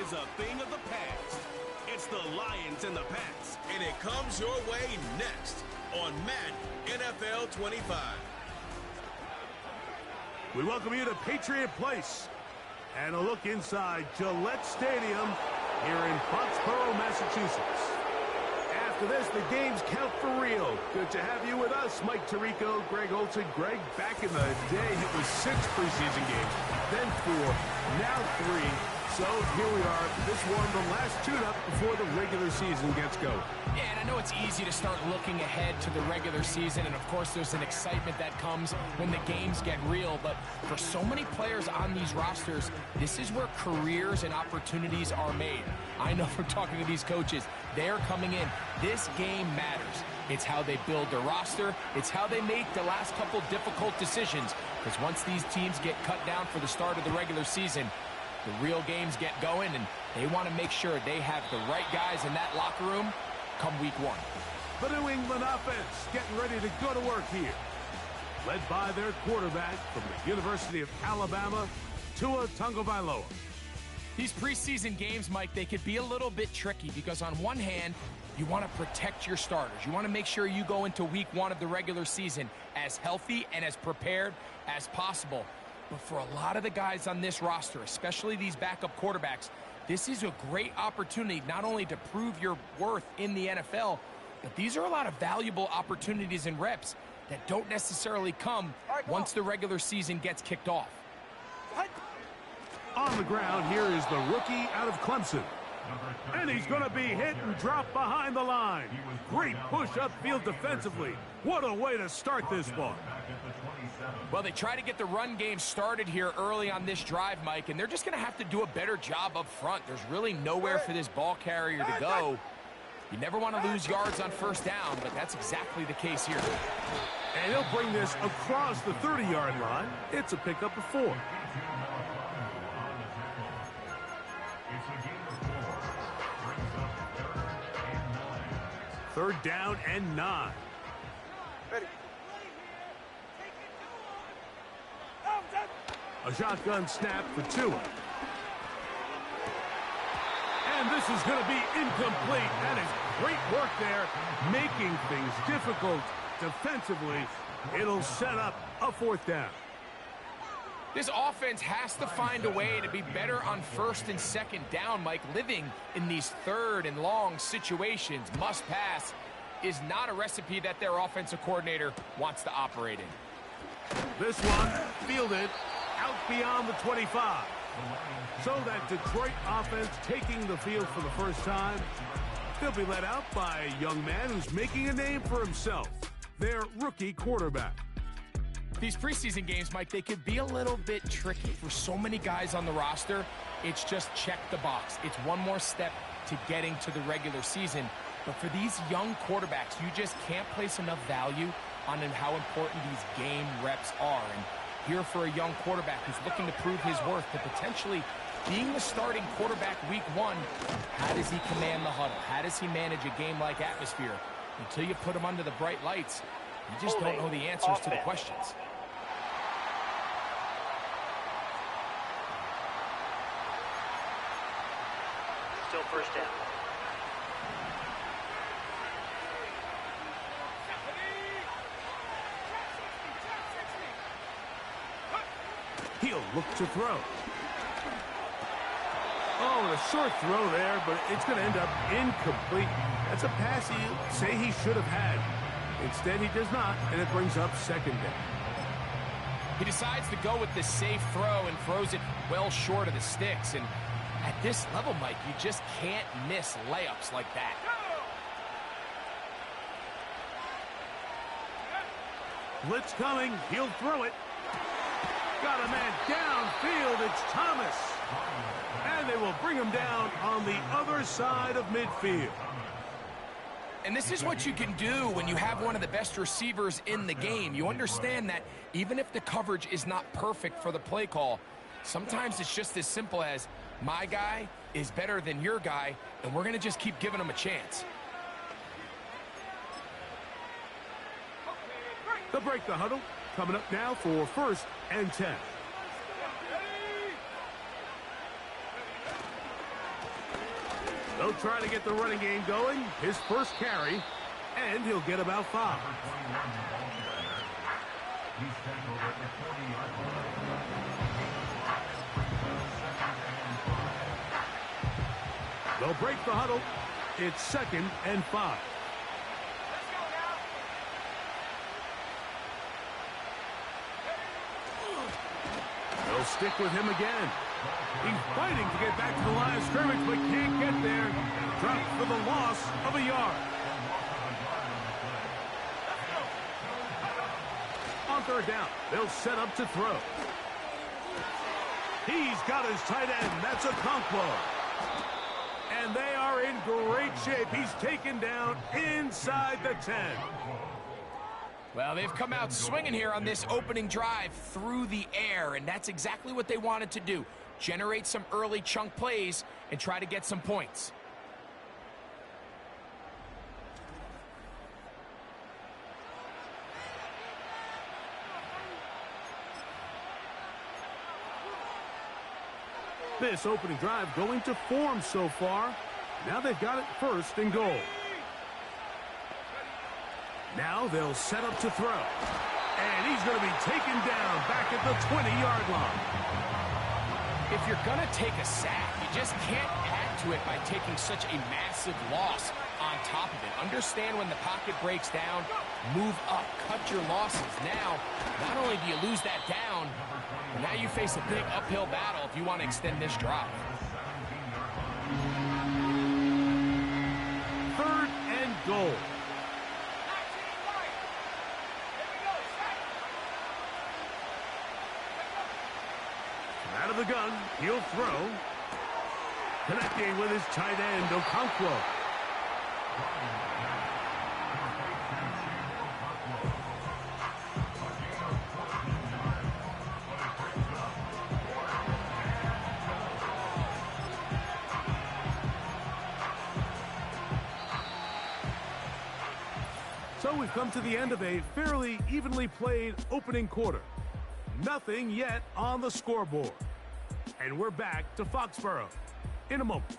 is a thing of the past. It's the Lions and the Pats. And it comes your way next on Madden NFL 25. We welcome you to Patriot Place and a look inside Gillette Stadium here in Foxborough, Massachusetts. After this, the games count for real. Good to have you with us, Mike Tirico, Greg Olson. Greg, back in the day, it was 6 preseason games, then 4, now 3. So here we are, this one, the last tune-up before the regular season gets going. Yeah, and I know it's easy to start looking ahead to the regular season, and of course there's an excitement that comes when the games get real, but for so many players on these rosters, this is where careers and opportunities are made. I know from talking to these coaches, they're coming in. This game matters. It's how they build their roster. It's how they make the last couple difficult decisions, because once these teams get cut down for the start of the regular season, the real games get going, and they want to make sure they have the right guys in that locker room come week 1. The New England offense getting ready to go to work here. Led by their quarterback from the University of Alabama, Tua Tagovailoa. These preseason games, Mike, they could be a little bit tricky because on one hand, you want to protect your starters. You want to make sure you go into week 1 of the regular season as healthy and as prepared as possible. But for a lot of the guys on this roster, especially these backup quarterbacks, this is a great opportunity not only to prove your worth in the NFL, but these are a lot of valuable opportunities and reps that don't necessarily come once the regular season gets kicked off. On the ground, here is the rookie out of Clemson. And he's going to be hit and dropped behind the line. Great push upfield defensively. What a way to start this ball. Well, they try to get the run game started here early on this drive, Mike, and they're just going to have to do a better job up front. There's really nowhere for this ball carrier to go. You never want to lose yards on first down, but that's exactly the case here. And he'll bring this across the 30-yard line. It's a pickup of 4. Third down and 9. Ready. A shotgun snap for Tua. And this is going to be incomplete. That is great work there, making things difficult defensively. It'll set up a 4th down. This offense has to find a way to be better on 1st and 2nd down, Mike. Living in these 3rd and long situations, must pass, is not a recipe that their offensive coordinator wants to operate in. This one fielded out beyond the 25. So that Detroit offense taking the field for the first time. They'll be led out by a young man who's making a name for himself, their rookie quarterback. These preseason games, Mike, they could be a little bit tricky for so many guys on the roster. It's just check the box. It's one more step to getting to the regular season. But for these young quarterbacks, you just can't place enough value on how important these game reps are. And here for a young quarterback who's looking to prove his worth to potentially being the starting quarterback week 1, how does he command the huddle? How does he manage a game-like atmosphere? Until you put him under the bright lights, you just don't know the answers to the questions. Still first down. He'll look to throw. Oh, a short throw there, but it's going to end up incomplete. That's a pass he'd say he should have had. Instead, he does not, and it brings up 2nd down. He decides to go with the safe throw and throws it well short of the sticks. And at this level, Mike, you just can't miss layups like that. Blitz coming. He'll throw it. Got a man downfield. It's Thomas. And they will bring him down on the other side of midfield. And this is what you can do when you have one of the best receivers in the game. You understand that even if the coverage is not perfect for the play call, sometimes it's just as simple as my guy is better than your guy, and we're going to just keep giving him a chance. They'll break the huddle. Coming up now for 1st and 10. He'll try to get the running game going, his first carry, and he'll get about 5. They'll break the huddle. It's 2nd and 5. They'll stick with him again. He's fighting to get back to the line of scrimmage, but can't get there. Dropped for the loss of a yard. On 3rd down, they'll set up to throw. He's got his tight end. That's a Okonkwo. And they are in great shape. He's taken down inside the 10. Well, they've come out swinging here on this opening drive through the air, and that's exactly what they wanted to do. Generate some early chunk plays and try to get some points. This opening drive going to form so far. Now they've got it 1st and goal. Now they'll set up to throw. And he's going to be taken down back at the 20-yard line. If you're going to take a sack, you just can't add to it by taking such a massive loss on top of it. Understand when the pocket breaks down, move up, cut your losses. Now, not only do you lose that down, but now you face a big uphill battle if you want to extend this drive. 3rd and goal. Out of the gun, he'll throw. Connecting with his tight end, Okonkwo. So we've come to the end of a fairly evenly played opening quarter. Nothing yet on the scoreboard. And we're back to Foxborough in a moment.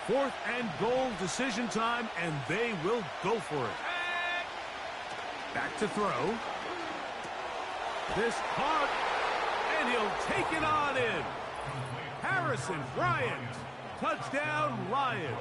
Fourth and goal, decision time, and they will go for it. Back to throw. This caught, and he'll take it on in. Harrison Bryant, touchdown Lions.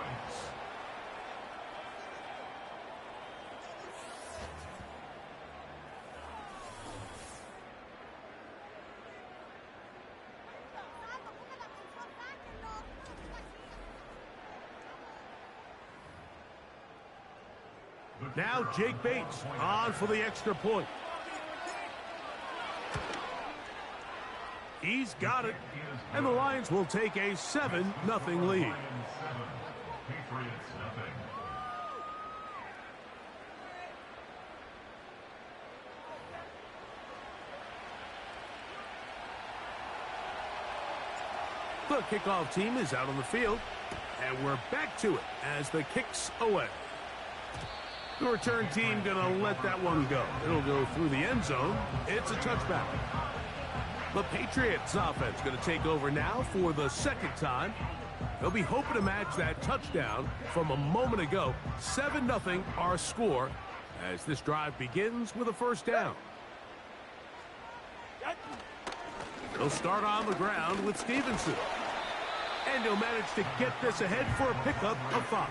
Now Jake Bates on for the extra point. He's got it, and the Lions will take a 7-0 lead. The kickoff team is out on the field, and we're back to it as the kick's away. The return team gonna let that one go. It'll go through the end zone. It's a touchback. The Patriots offense going to take over now for the second time. They'll be hoping to match that touchdown from a moment ago. 7-0 our score as this drive begins with a first down. They'll start on the ground with Stevenson. And he'll manage to get this ahead for a pickup of 5.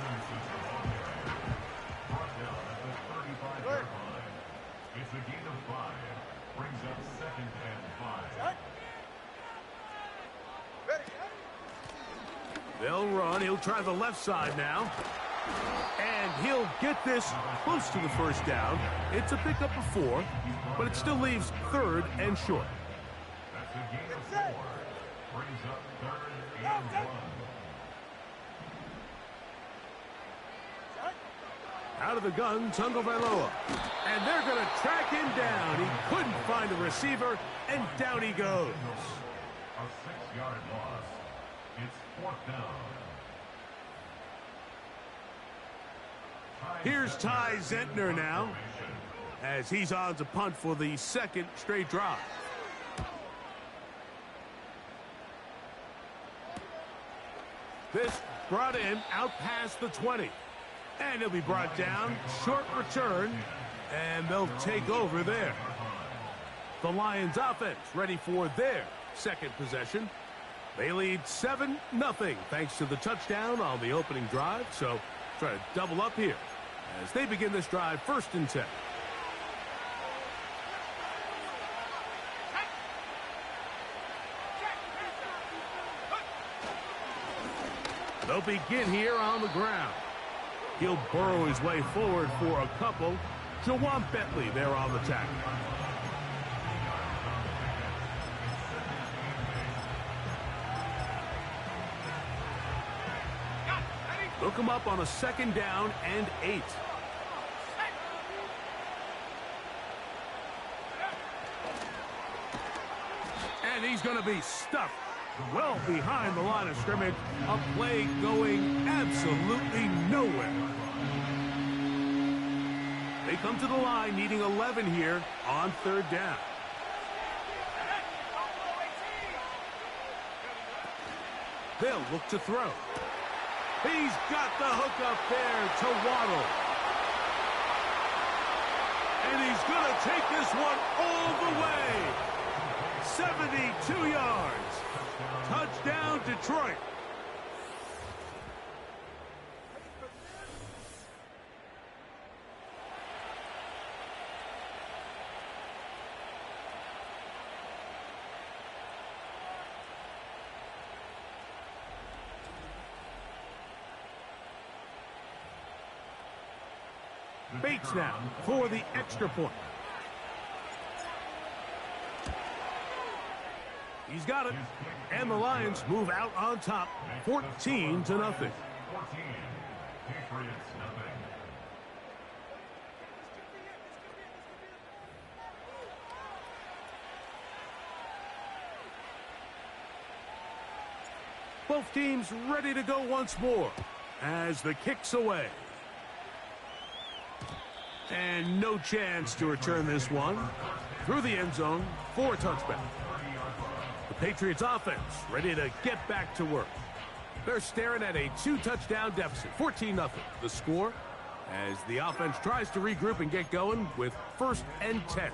It's a gain of 5. Brings up 2nd and 5. They'll run. He'll try the left side now. And he'll get this close to the first down. It's a pickup of 4, but it still leaves 3rd and short. That's a gain of 4. Brings up 3rd and 1. Out of the gun, Tagovailoa. And they're going to track him down. He couldn't find the receiver, and down he goes. A 6-yard loss. It's Fourth down. Here's Ty Zentner now, as he's on to punt for the second straight drive. This brought in out past the 20. And he'll be brought down. Short return. And they'll take over there. The Lions offense ready for their second possession. They lead 7-0 thanks to the touchdown on the opening drive. So try to double up here as they begin this drive 1st and 10. They'll begin here on the ground. He'll burrow his way forward for a couple. Jawan Bentley there on the tackle. Look him up on a 2nd down and 8. And he's going to be stuffed well behind the line of scrimmage. A play going absolutely nowhere. They come to the line needing 11 here on 3rd down. They'll look to throw. He's got the hook up there to Waddle. And he's going to take this one all the way. 72 yards. Touchdown, Detroit. Bates now for the extra point. He's got it. And the Lions move out on top, 14-0. 14. Patriots nothing. Both teams ready to go once more as the kick's away. And no chance to return this one through the end zone for a touchback. The Patriots offense ready to get back to work. They're staring at a 2-touchdown deficit, 14-0. The score as the offense tries to regroup and get going with 1st and 10.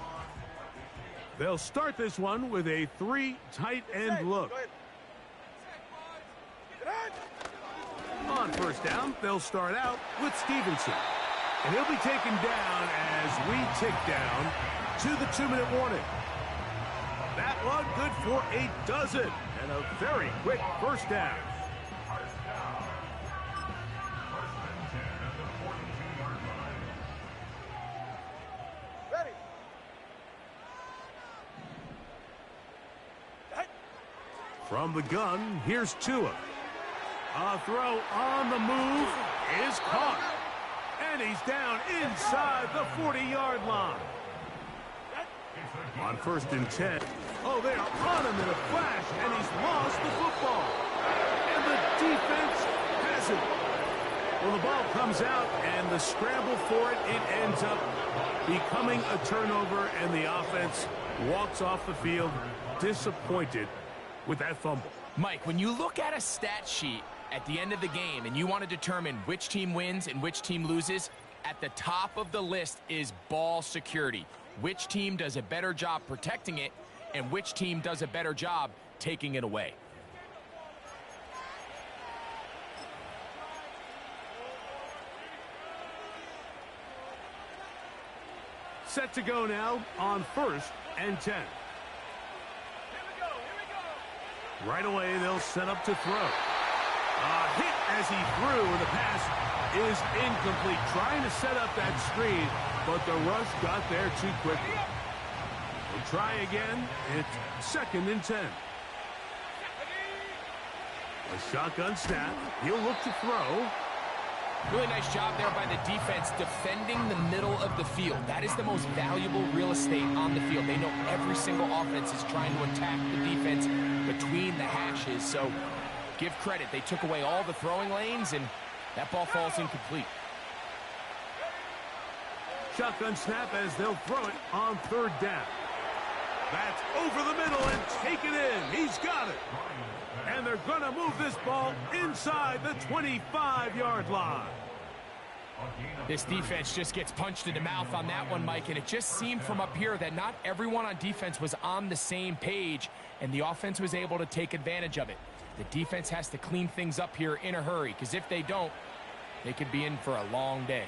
They'll start this one with a 3 tight end look. On 1st down, they'll start out with Stevenson. And he'll be taken down as we tick down to the 2-minute warning. That one good for a dozen and a very quick 1st down. Ready. From the gun, here's Tua. A throw on the move is caught. And he's down inside the 40-yard line. On 1st and 10. Oh, they are on him in a flash, and he's lost the football. And the defense has it. Well, the ball comes out, and the scramble for it, it ends up becoming a turnover, and the offense walks off the field disappointed with that fumble. Mike, when you look at a stat sheet at the end of the game and you want to determine which team wins and which team loses, at the top of the list is ball security. Which team does a better job protecting it and which team does a better job taking it away. Set to go now on 1st and 10. Right away, they'll set up to throw. A hit as he threw, and the pass is incomplete. Trying to set up that screen, but the rush got there too quickly. We'll try again. It's 2nd and 10. A shotgun snap. He'll look to throw. Really nice job there by the defense defending the middle of the field. That is the most valuable real estate on the field. They know every single offense is trying to attack the defense between the hashes. So give credit. They took away all the throwing lanes, and that ball falls incomplete. Shotgun snap as they'll throw it on third down. That's over the middle and taken in. He's got it. And they're going to move this ball inside the 25-yard line. This defense just gets punched in the mouth on that one, Mike, and it just seemed from up here that not everyone on defense was on the same page, and the offense was able to take advantage of it. The defense has to clean things up here in a hurry, because if they don't, they could be in for a long day.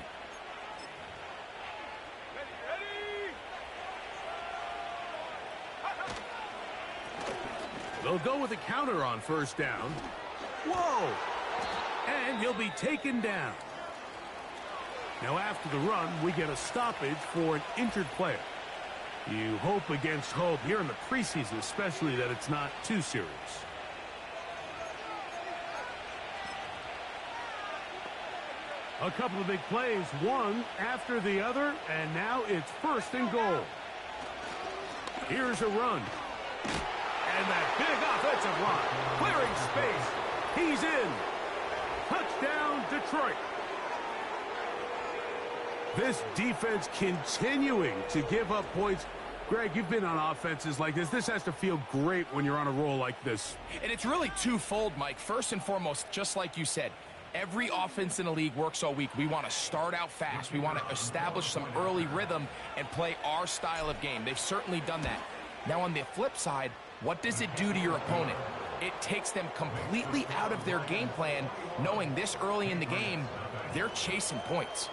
They'll go with a counter on first down. Whoa! And he'll be taken down. Now after the run, we get a stoppage for an injured player. You hope against hope here in the preseason, especially that it's not too serious. A couple of big plays, one after the other, and now it's 1st and goal. Here's a run. And that big offensive line, clearing space. He's in. Touchdown, Detroit. This defense continuing to give up points. Greg, you've been on offenses like this. This has to feel great when you're on a roll like this. And it's really twofold, Mike. First and foremost, just like you said, every offense in the league works all week. We want to start out fast. We want to establish some early rhythm and play our style of game. They've certainly done that. Now on the flip side, what does it do to your opponent? It takes them completely out of their game plan, knowing this early in the game, they're chasing points.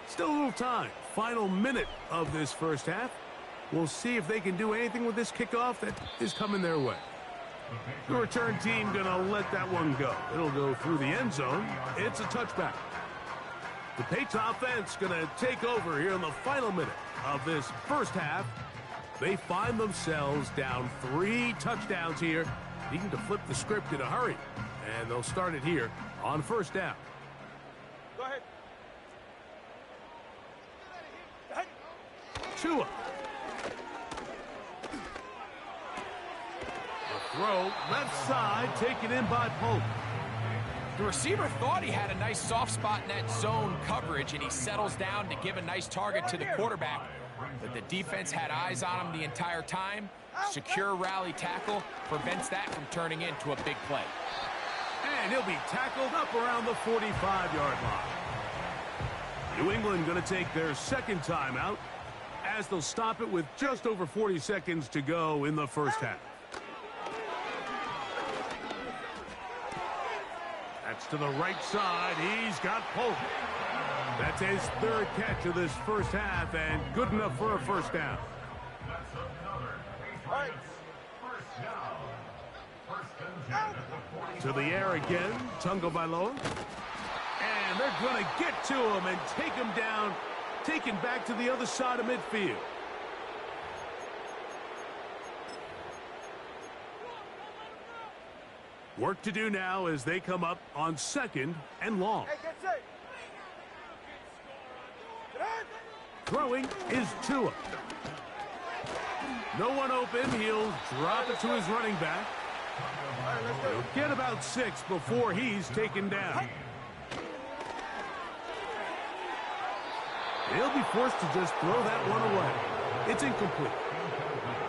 Still a little time. Final minute of this first half. We'll see if they can do anything with this kickoff that is coming their way. The return team going to let that one go. It'll go through the end zone. It's a touchback. The Patriots offense going to take over here in the final minute of this first half. They find themselves down 3 touchdowns here, needing to flip the script in a hurry. And they'll start it here on first down. Go ahead. Tua. The throw, left side, taken in by Pope. The receiver thought he had a nice soft spot in that zone coverage, and he settles down to give a nice target to the quarterback. But the defense had eyes on him the entire time. Secure rally tackle prevents that from turning into a big play. And he'll be tackled up around the 45-yard line. New England going to take their second timeout as they'll stop it with just over 40 seconds to go in the first half. That's to the right side. He's got Polk. That's his 3rd catch of this first half, and good enough for a first down. That's another 8 points. First down. First and 10 at the 40. To the air again, Tagovailoa. And they're going to get to him and take him down, taken back to the other side of midfield. Work to do now as they come up on 2nd and long. Hey, get safe. Throwing is Tua. No one open. He'll drop it to his running back. He'll get about 6 before he's taken down. He'll be forced to just throw that one away. It's incomplete.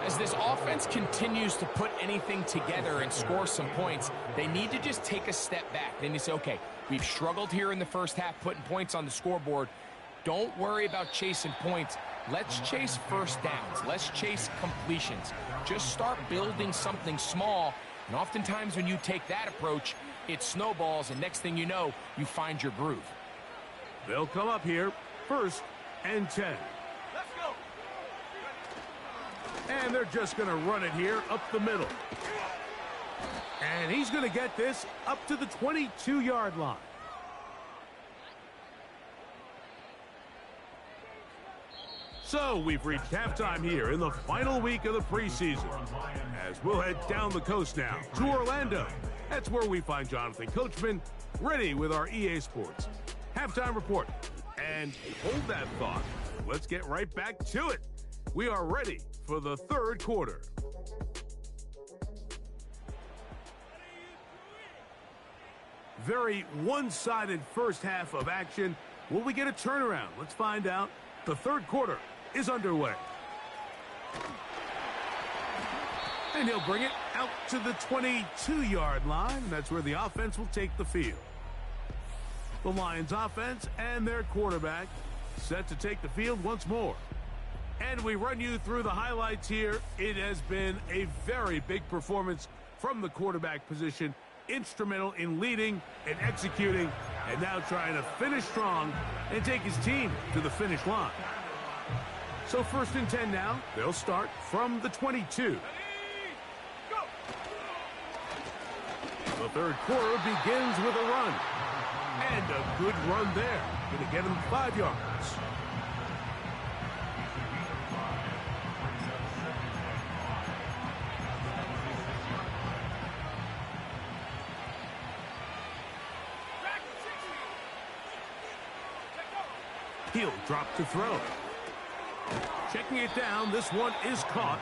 As this offense continues to put anything together and score some points, they need to just take a step back. Then you say, okay, we've struggled here in the first half putting points on the scoreboard. Don't worry about chasing points. Let's chase first downs. Let's chase completions. Just start building something small. And oftentimes when you take that approach, it snowballs, and next thing you know, you find your groove. They'll come up here, 1st and 10. Let's go. And they're just going to run it here up the middle. And he's going to get this up to the 22-yard line. So we've reached halftime here in the final week of the preseason. As we'll head down the coast now to Orlando. That's where we find Jonathan Coachman ready with our EA Sports halftime report. And hold that thought. let's get right back to it. We are ready for the third quarter. Very one-sided first half of action. Will we get a turnaround? Let's find out. The third quarter is underway. And he'll bring it out to the 22-yard line. That's where the offense will take the field. The Lions offense and their quarterback set to take the field once more. And we run you through the highlights here. It has been a very big performance from the quarterback position. Instrumental in leading and executing, and now trying to finish strong and take his team to the finish line. So 1st and 10 now. They'll start from the 22. The third quarter begins with a run. And a good run there. Going to get him 5 yards. He'll drop to throw. Checking it down. This one is caught.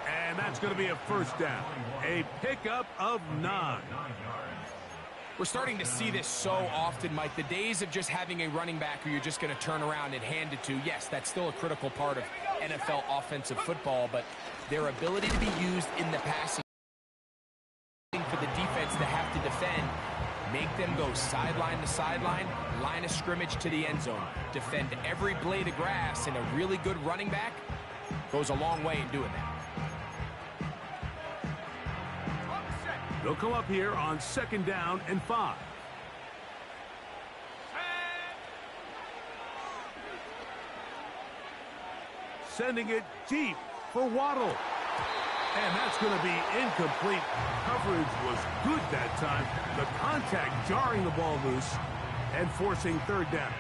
And that's going to be a first down. A pickup of 9. We're starting to see this so often, Mike. The days of just having a running back who you're just going to turn around and hand it to, yes, that's still a critical part of NFL offensive football, but their ability to be used in the passing for the defense to have to defend, make them go sideline to sideline, line of scrimmage to the end zone, defend every blade of grass, and a really good running back goes a long way in doing that. They'll come up here on 2nd down and 5. Sending it deep for Waddle. And that's going to be incomplete. Coverage was good that time. The contact jarring the ball loose and forcing 3rd down.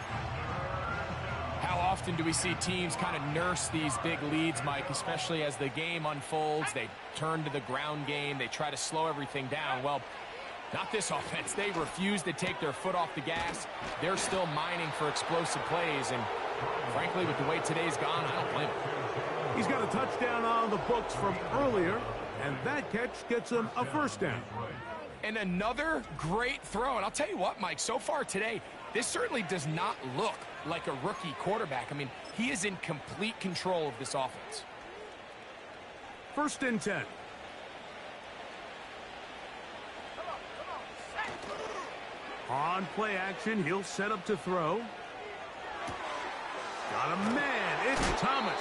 How often do we see teams kind of nurse these big leads, Mike, especially as the game unfolds? They turn to the ground game. They try to slow everything down. Well, not this offense. They refuse to take their foot off the gas. They're still mining for explosive plays, and frankly, with the way today's gone, I don't blame him. He's got a touchdown on the books from earlier, and that catch gets him a first down. And another great throw. And I'll tell you what, Mike, so far today, this certainly does not look like a rookie quarterback. I mean, he is in complete control of this offense. 1st and 10. On play action, he'll set up to throw. Got a man. It's Thomas.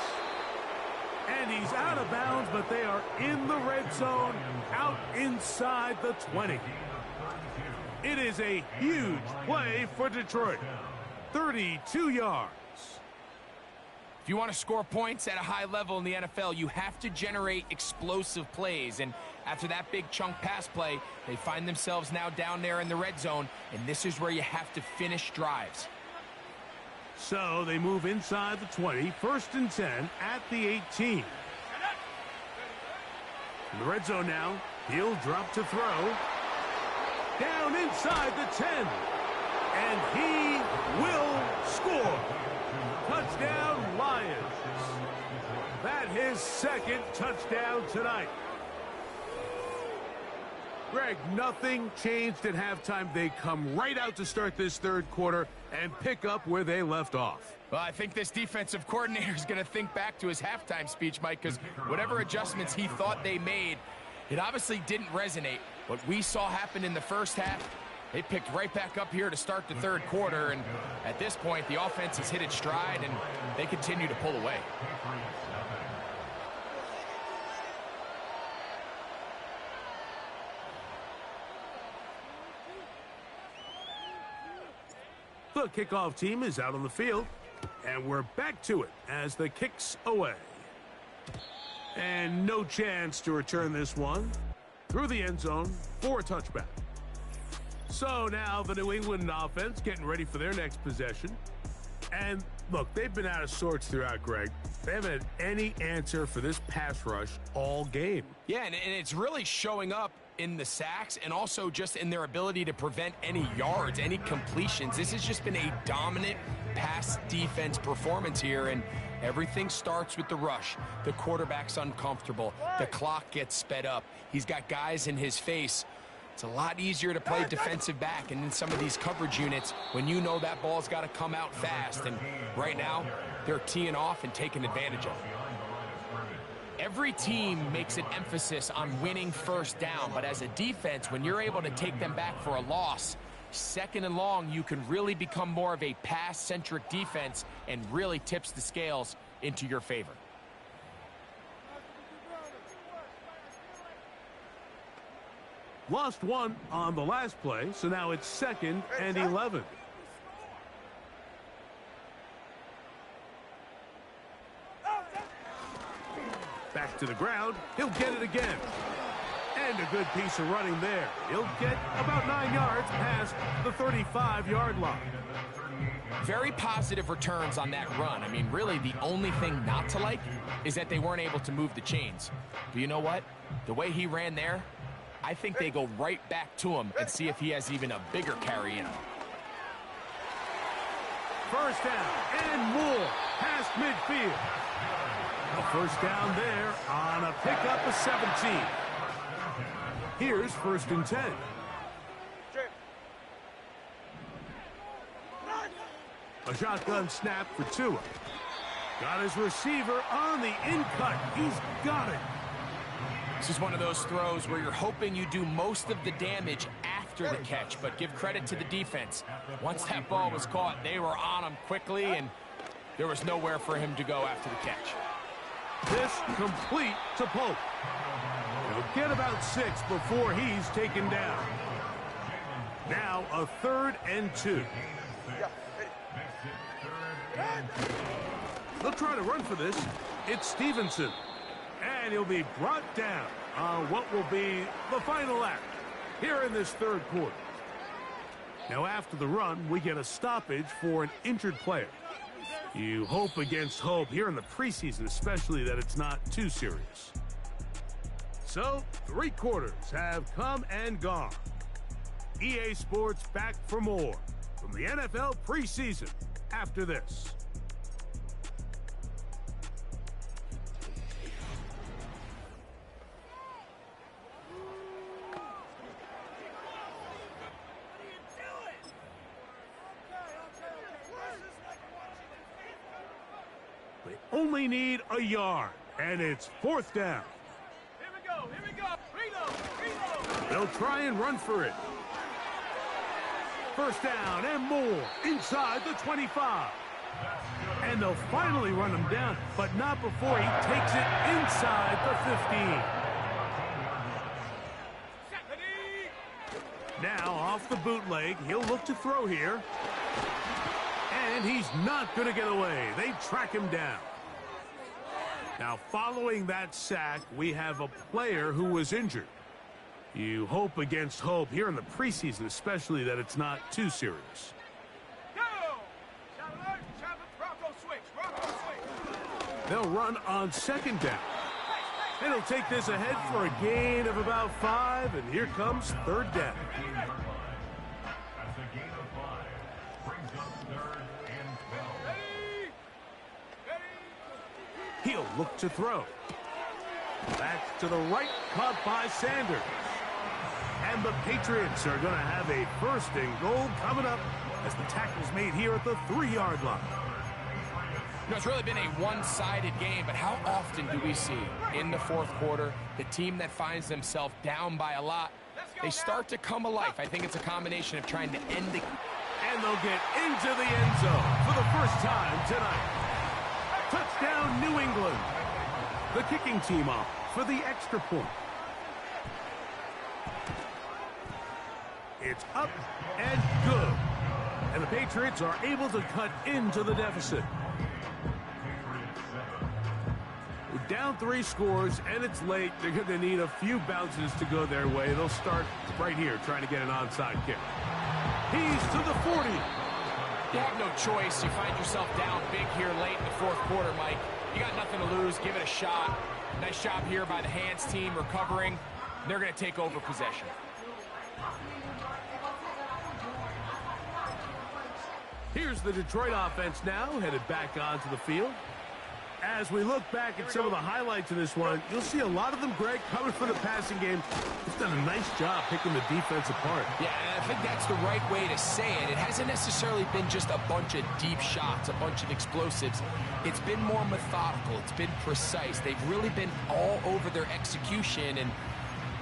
And he's out of bounds, but they are in the red zone, out inside the 20. It is a huge play for Detroit. 32 yards. If you want to score points at a high level in the NFL, you have to generate explosive plays. And after that big chunk pass play, they find themselves now down there in the red zone, and this is where you have to finish drives. So they move inside the 20, 1st and 10 at the 18. In the red zone now, he'll drop to throw. Down inside the 10. And he will score. Touchdown, Lions. That his 2nd touchdown tonight. Greg, nothing changed at halftime. They come right out to start this 3rd quarter and pick up where they left off. Well, I think this defensive coordinator is going to think back to his halftime speech, Mike, because whatever adjustments he thought they made, it obviously didn't resonate. What we saw happen in the first half, they picked right back up here to start the 3rd quarter, and at this point, the offense has hit its stride, and they continue to pull away. The kickoff team is out on the field, and we're back to it as the kick's away. And no chance to return this one through the end zone for a touchback. So now the New England offense getting ready for their next possession. And look, they've been out of sorts throughout, Greg. They haven't had any answer for this pass rush all game. Yeah, and it's really showing up in the sacks and also just in their ability to prevent any yards, any completions. This has just been a dominant pass defense performance here, and everything starts with the rush. The quarterback's uncomfortable. The clock gets sped up. He's got guys in his face. It's a lot easier to play defensive back and in some of these coverage units when you know that ball's got to come out fast. And right now, they're teeing off and taking advantage of it. Every team makes an emphasis on winning first down, but as a defense, when you're able to take them back for a loss, second and long, you can really become more of a pass-centric defense and really tips the scales into your favor. Lost one on the last play, so now it's 2nd and 11. Back to the ground. He'll get it again. And a good piece of running there. He'll get about 9 yards past the 35-yard line. Very positive returns on that run. I mean, really, the only thing not to like is that they weren't able to move the chains. But you know what? The way he ran there, I think they go right back to him and see if he has even a bigger carry in him. First down and more past midfield. A first down there on a pickup of 17. Here's 1st and 10. A shotgun snap for Tua. Got his receiver on the in-cut. He's got it. This is one of those throws where you're hoping you do most of the damage after the catch, but give credit to the defense. Once that ball was caught, they were on him quickly, and there was nowhere for him to go after the catch. This complete to Pope. He'll get about 6 before he's taken down. Now a 3rd and 2. They'll try to run for this. It's Stevenson. And he'll be brought down on what will be the final act here in this 3rd quarter. Now after the run, we get a stoppage for an injured player. You hope against hope here in the preseason, especially that it's not too serious. So 3 quarters have come and gone. EA Sports back for more from the NFL preseason after this. They only need a yard, and it's 4th down. Here we go. Reload. They'll try and run for it. First down and more inside the 25. And they'll finally run him down, but not before he takes it inside the 15. Now off the bootleg, he'll look to throw here. And he's not going to get away. They track him down. Now, following that sack, we have a player who was injured. You hope against hope here in the preseason, especially that it's not too serious. They'll run on 2nd down. And he'll take this ahead for a gain of about 5, and here comes 3rd down. That's a gain of 5. Brings up 3rd and 12. He'll look to throw. Back to the right, caught by Sanders. And the Patriots are going to have a 1st and goal coming up as the tackle's made here at the 3-yard line. You know, it's really been a one-sided game, but how often do we see in the 4th quarter the team that finds themselves down by a lot, they start to come alive? I think it's a combination of trying to end the... And they'll get into the end zone for the first time tonight. Touchdown, New England. The kicking team off for the extra point. It's up and good. And the Patriots are able to cut into the deficit. Down 3 scores, and it's late. They're going to need a few bounces to go their way. They'll start right here trying to get an onside kick. He's to the 40. You have no choice. You find yourself down big here late in the 4th quarter, Mike. You got nothing to lose. Give it a shot. Nice job here by the hands team recovering. They're going to take over possession. Here's the Detroit offense now, headed back onto the field. As we look back at some of the highlights of this one, you'll see a lot of them, Greg, coming from the passing game. He's done a nice job picking the defense apart. Yeah, and I think that's the right way to say it. It hasn't necessarily been just a bunch of deep shots, a bunch of explosives. It's been more methodical. It's been precise. They've really been all over their execution, and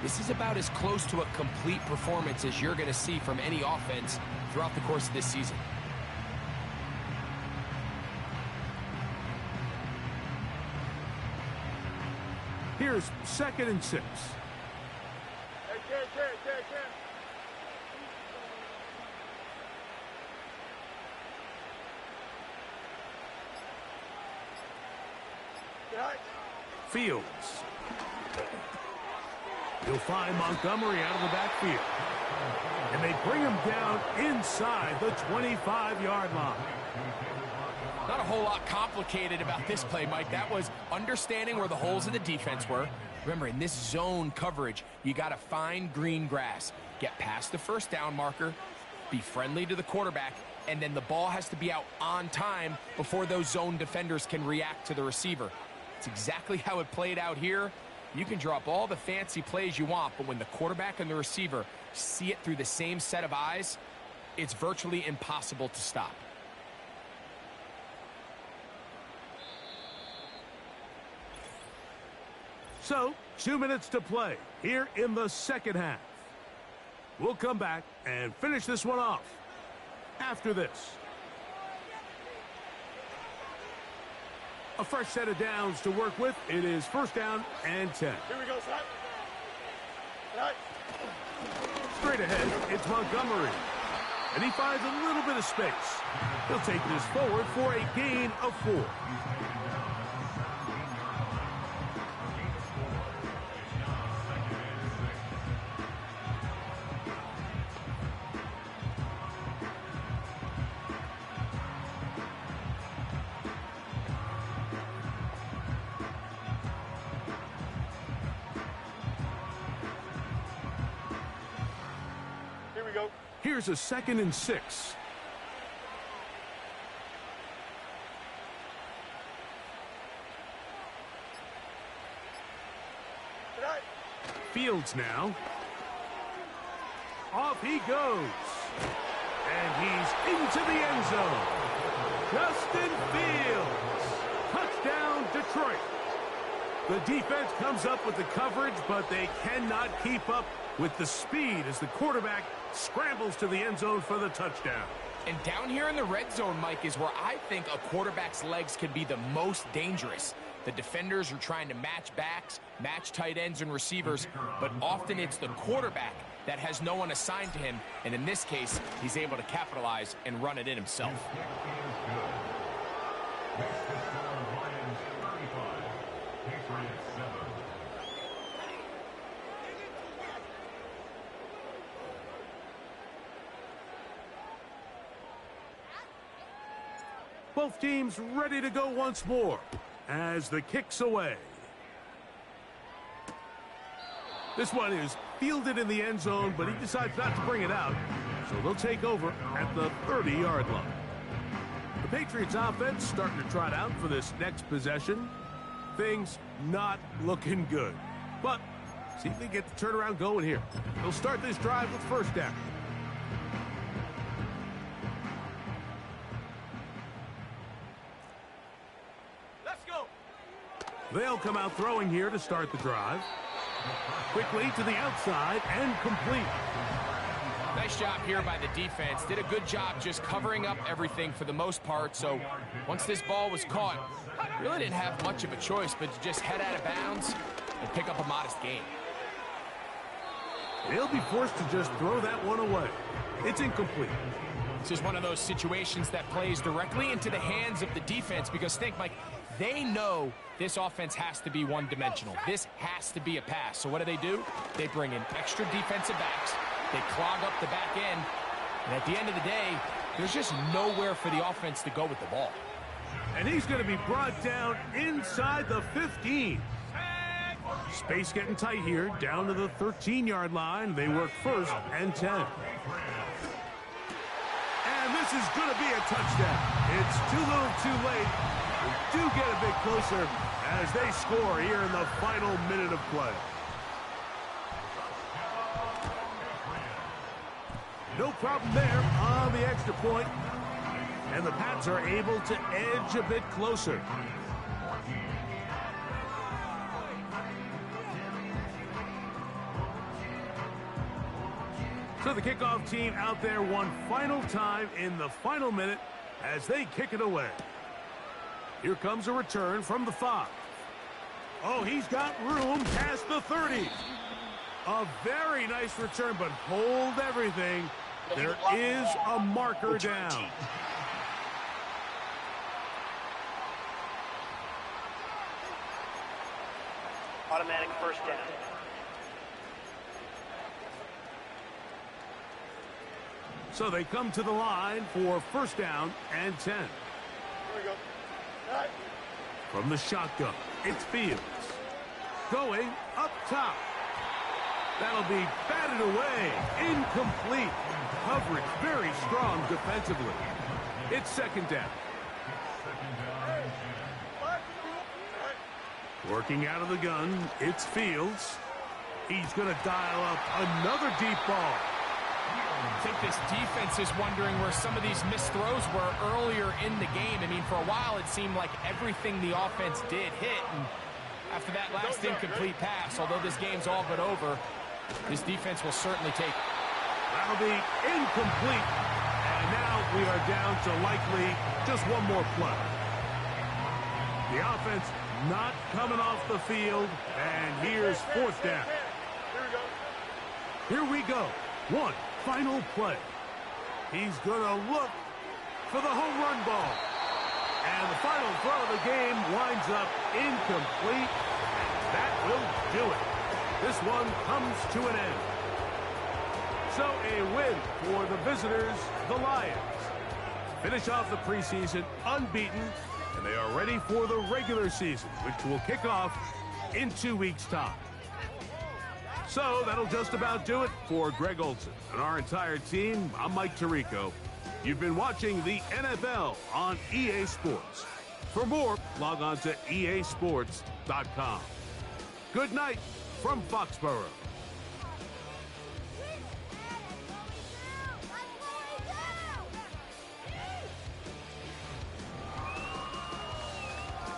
this is about as close to a complete performance as you're going to see from any offense throughout the course of this season. Here's 2nd and 6. Fields. You'll find Montgomery out of the backfield. And they bring him down inside the 25-yard line. Not a whole lot complicated about this play, Mike. That was understanding where the holes of the defense were. Remember, in this zone coverage, you got to find green grass, get past the first down marker, be friendly to the quarterback, and then the ball has to be out on time before those zone defenders can react to the receiver. It's exactly how it played out here. You can draw up all the fancy plays you want, but when the quarterback and the receiver see it through the same set of eyes, it's virtually impossible to stop. So, 2 minutes to play here in the second half. We'll come back and finish this one off after this. A fresh set of downs to work with. It is 1st down and 10. Here we go, son. Right. Straight ahead, it's Montgomery. And he finds a little bit of space. He'll take this forward for a gain of 4. Here's a 2nd and 6. Fields now. Off he goes. And he's into the end zone. Justin Fields. Touchdown, Detroit. The defense comes up with the coverage, but they cannot keep up with the speed as the quarterback scrambles to the end zone for the touchdown. And down here in the red zone, Mike, is where I think a quarterback's legs can be the most dangerous. The defenders are trying to match backs, match tight ends and receivers, but often it's the quarterback that has no one assigned to him, and in this case, he's able to capitalize and run it in himself. Both teams ready to go once more as the kick's away. This one is fielded in the end zone, but he decides not to bring it out, so they'll take over at the 30-yard line. The Patriots offense starting to trot out for this next possession. Things not looking good, but see if they get the turnaround going here. They'll start this drive with 1st down. They'll come out throwing here to start the drive. Quickly to the outside and complete. Nice job here by the defense. Did a good job just covering up everything for the most part. So once this ball was caught, really didn't have much of a choice but to just head out of bounds and pick up a modest gain. They'll be forced to just throw that one away. It's incomplete. This is one of those situations that plays directly into the hands of the defense because think, Mike, they know this offense has to be one-dimensional. This has to be a pass. So what do? They bring in extra defensive backs. They clog up the back end. And at the end of the day, there's just nowhere for the offense to go with the ball. And he's going to be brought down inside the 15. Space getting tight here, down to the 13-yard line. They work 1st and 10. And this this is going to be a touchdown. It's too little too late. We do get a bit closer as they score here in the final minute of play. No problem there on the extra point. And the Pats are able to edge a bit closer. So the kickoff team out there one final time in the final minute as they kick it away. Here comes a return from the 5. Oh, he's got room past the 30. A very nice return, but hold everything. There is a marker down. Automatic first down. So they come to the line for first down and 10. Here we go. All right. From the shotgun, it's Fields. Going up top. That'll be batted away. Incomplete. Coverage very strong defensively. It's second down. Working out of the gun, it's Fields. He's going to dial up another deep ball. I think this defense is wondering where some of these missed throws were earlier in the game. I mean, for a while, it seemed like everything the offense did hit. And after that last incomplete pass, although this game's all but over, this defense will certainly take it. That'll be incomplete. And now we are down to likely just one more play. The offense not coming off the field. And here's fourth down. Here we go. One final play. He's going to look for the home run ball. And the final throw of the game winds up incomplete. That will do it. This one comes to an end. So a win for the visitors, the Lions. Finish off the preseason unbeaten, and they are ready for the regular season, which will kick off in 2 weeks' time. So that'll just about do it for Greg Olson and our entire team. I'm Mike Tirico. You've been watching the NFL on EA Sports. For more, log on to easports.com. Good night from Foxborough.